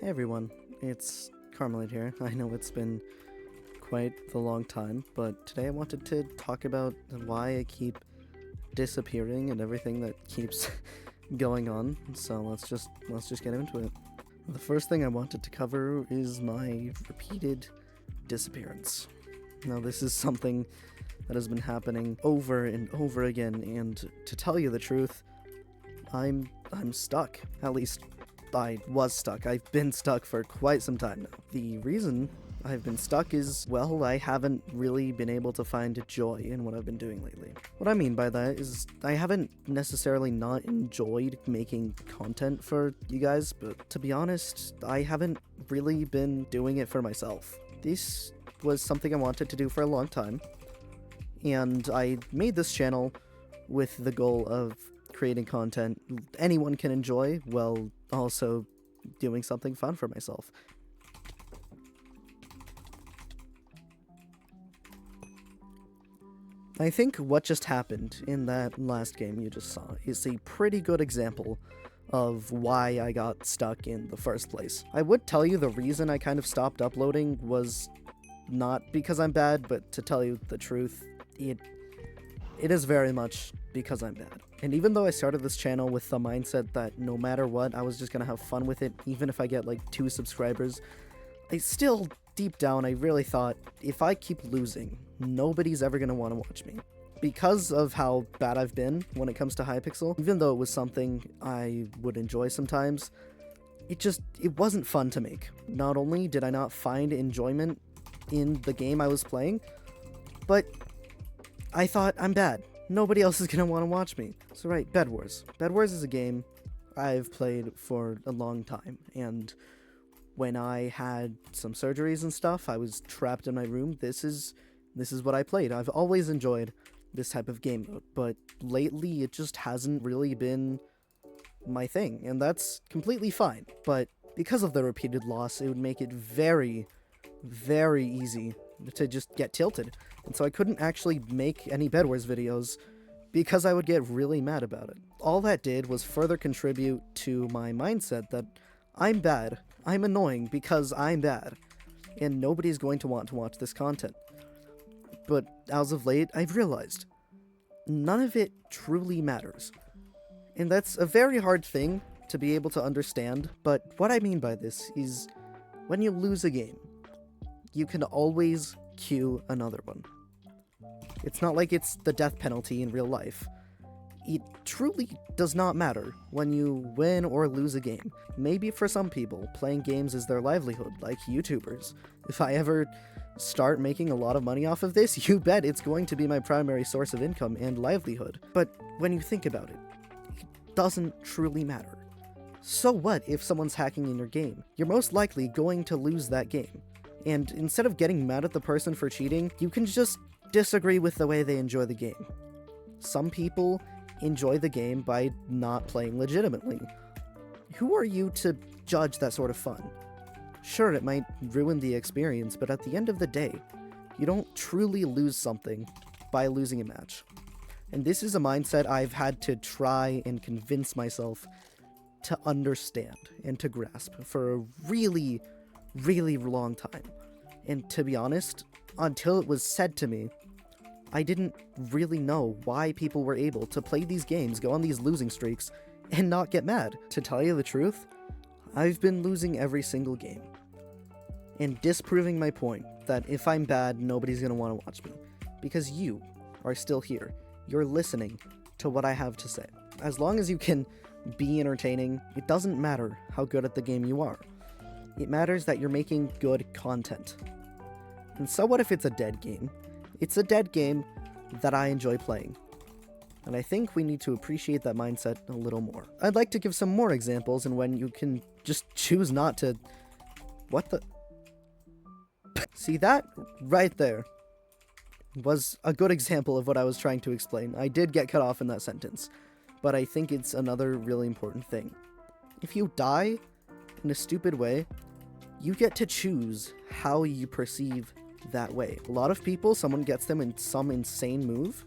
Hey everyone, it's Carmelite here. I know it's been quite the long time, but today I wanted to talk about why I keep disappearing and everything that keeps going on. So let's just get into it. The first thing I wanted to cover is my repeated disappearance. Now this is something that has been happening over and over again, and to tell you the truth, I'm stuck. At least I was stuck. I've been stuck for quite some time now. The reason I've been stuck is, well, I haven't really been able to find joy in what I've been doing lately. What I mean by that is I haven't necessarily not enjoyed making content for you guys, but to be honest, I haven't really been doing it for myself. This was something I wanted to do for a long time, and I made this channel with the goal of creating content anyone can enjoy, while also doing something fun for myself. I think what just happened in that last game you just saw is a pretty good example of why I got stuck in the first place. I would tell you the reason I kind of stopped uploading was not because I'm bad, but to tell you the truth, it is very much because I'm bad. And even though I started this channel with the mindset that no matter what, I was just gonna have fun with it, even if I get like 2 subscribers, I still, deep down, I really thought, if I keep losing, nobody's ever gonna want to watch me. Because of how bad I've been when it comes to Hypixel, even though it was something I would enjoy sometimes, it wasn't fun to make. Not only did I not find enjoyment in the game I was playing, but I thought, I'm bad. Nobody else is gonna want to watch me. So right, Bedwars. Bedwars is a game I've played for a long time, and when I had some surgeries and stuff, I was trapped in my room. This is what I played. I've always enjoyed this type of game mode, but lately it just hasn't really been my thing, and that's completely fine. But because of the repeated loss, it would make it very, very easy to just get tilted. And so I couldn't actually make any Bedwars videos because I would get really mad about it. All that did was further contribute to my mindset that I'm bad, I'm annoying because I'm bad, and nobody's going to want to watch this content. But as of late, I've realized none of it truly matters. And that's a very hard thing to be able to understand, but what I mean by this is when you lose a game, you can always queue another one. It's not like it's the death penalty in real life. It truly does not matter when you win or lose a game. Maybe for some people, playing games is their livelihood, like YouTubers. If I ever start making a lot of money off of this, you bet it's going to be my primary source of income and livelihood. But when you think about it, it doesn't truly matter. So what if someone's hacking in your game? You're most likely going to lose that game. And instead of getting mad at the person for cheating, you can just disagree with the way they enjoy the game. Some people enjoy the game by not playing legitimately. Who are you to judge that sort of fun? Sure, it might ruin the experience, but at the end of the day, you don't truly lose something by losing a match. And this is a mindset I've had to try and convince myself to understand and to grasp for a really, really long time. And to be honest, until it was said to me, I didn't really know why people were able to play these games, go on these losing streaks, and not get mad. To tell you the truth, I've been losing every single game, and disproving my point that if I'm bad, nobody's gonna want to watch me. Because you are still here. You're listening to what I have to say. As long as you can be entertaining, it doesn't matter how good at the game you are. It matters that you're making good content. And so what if it's a dead game? It's a dead game that I enjoy playing. And I think we need to appreciate that mindset a little more. I'd like to give some more examples and when you can just choose not to... What the... See, that right there was a good example of what I was trying to explain. I did get cut off in that sentence, but I think it's another really important thing. If you die in a stupid way, you get to choose how you perceive that way. A lot of people, someone gets them in some insane move,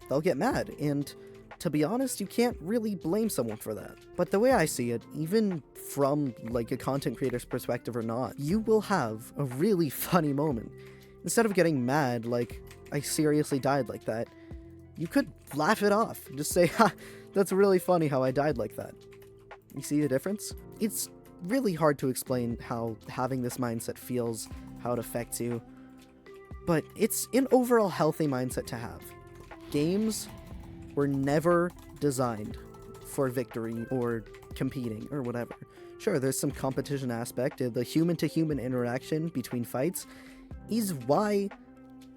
they'll get mad, and to be honest, you can't really blame someone for that. But the way I see it, even from like a content creator's perspective or not, you will have a really funny moment. Instead of getting mad like, I seriously died like that, you could laugh it off. Just say, ha, that's really funny how I died like that. You see the difference? It's really hard to explain how having this mindset feels, how it affects you, but it's an overall healthy mindset to have. Games were never designed for victory or competing or whatever. Sure, there's some competition aspect, the human-to-human interaction between fights is why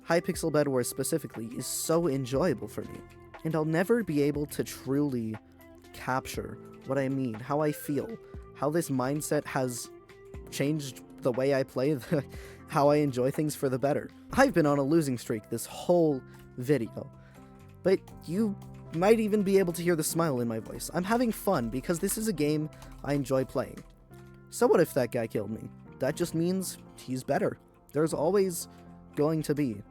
Hypixel bedwars specifically is so enjoyable for me. And I'll never be able to truly capture what I mean, how I feel, how this mindset has changed the way I play, how I enjoy things for the better. I've been on a losing streak this whole video, but you might even be able to hear the smile in my voice. I'm having fun because this is a game I enjoy playing. So what if that guy killed me? That just means he's better. There's always going to be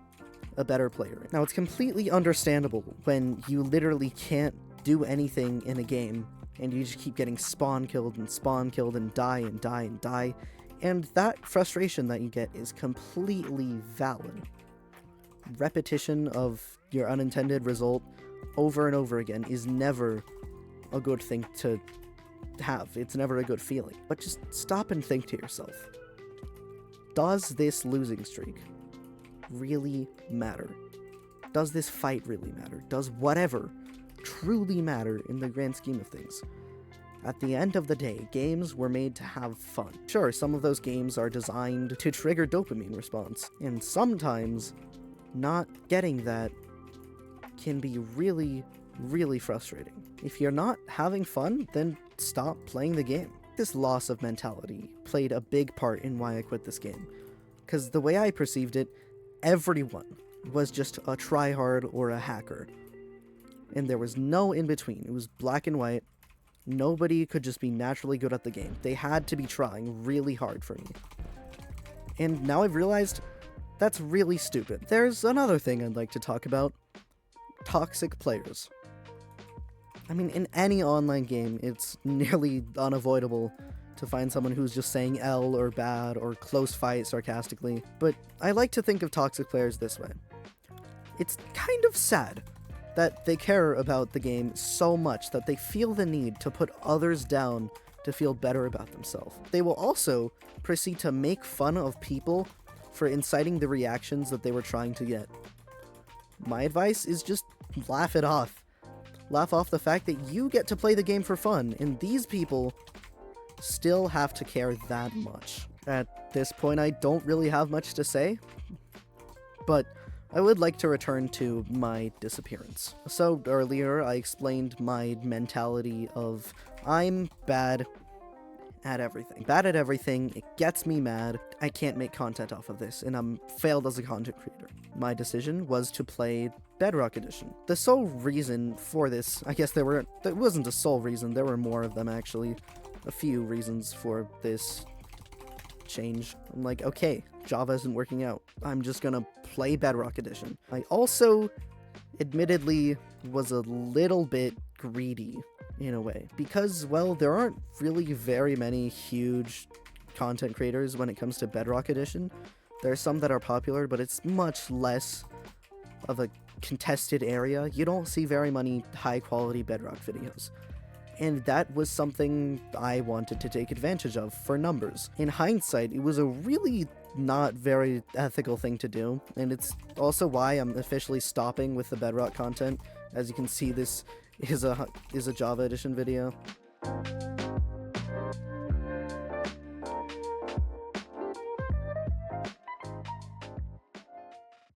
a better player. Now, it's completely understandable when you literally can't do anything in a game and you just keep getting spawn killed and die and die and die, and that frustration that you get is completely valid. Repetition of your unintended result over and over again is never a good thing to have. It's never a good feeling. But just stop and think to yourself. Does this losing streak really matter? Does this fight really matter? Does whatever truly matter in the grand scheme of things? At the end of the day, games were made to have fun. Sure, some of those games are designed to trigger dopamine response, and sometimes not getting that can be really, really frustrating. If you're not having fun, then stop playing the game. This loss of mentality played a big part in why I quit this game, because the way I perceived it, everyone was just a tryhard or a hacker, and there was no in between. It was black and white. Nobody could just be naturally good at the game. They had to be trying really hard for me. And now I've realized that's really stupid. There's another thing I'd like to talk about. Toxic players. I mean, in any online game, it's nearly unavoidable to find someone who's just saying L or bad or close fight sarcastically, but I like to think of toxic players this way. It's kind of sad that they care about the game so much that they feel the need to put others down to feel better about themselves. They will also proceed to make fun of people for inciting the reactions that they were trying to get. My advice is just laugh it off. Laugh off the fact that you get to play the game for fun, and these people still have to care that much. At this point, I don't really have much to say, but I would like to return to my disappearance. So earlier, I explained my mentality of I'm bad at everything. Bad at everything, it gets me mad, I can't make content off of this, and I'm failed as a content creator. My decision was to play Bedrock Edition. The sole reason for this, I guess there wasn't a sole reason, there were more of them actually. A few reasons for this change. I'm like, okay, Java isn't working out. I'm just gonna play Bedrock Edition. I also, admittedly, was a little bit greedy in a way, because, well, there aren't really very many huge content creators when it comes to Bedrock Edition. There are some that are popular, but it's much less of a contested area. You don't see very many high-quality Bedrock videos. And that was something I wanted to take advantage of for numbers. In hindsight, it was a really not very ethical thing to do, and it's also why I'm officially stopping with the Bedrock content. As you can see, this is a Java Edition video.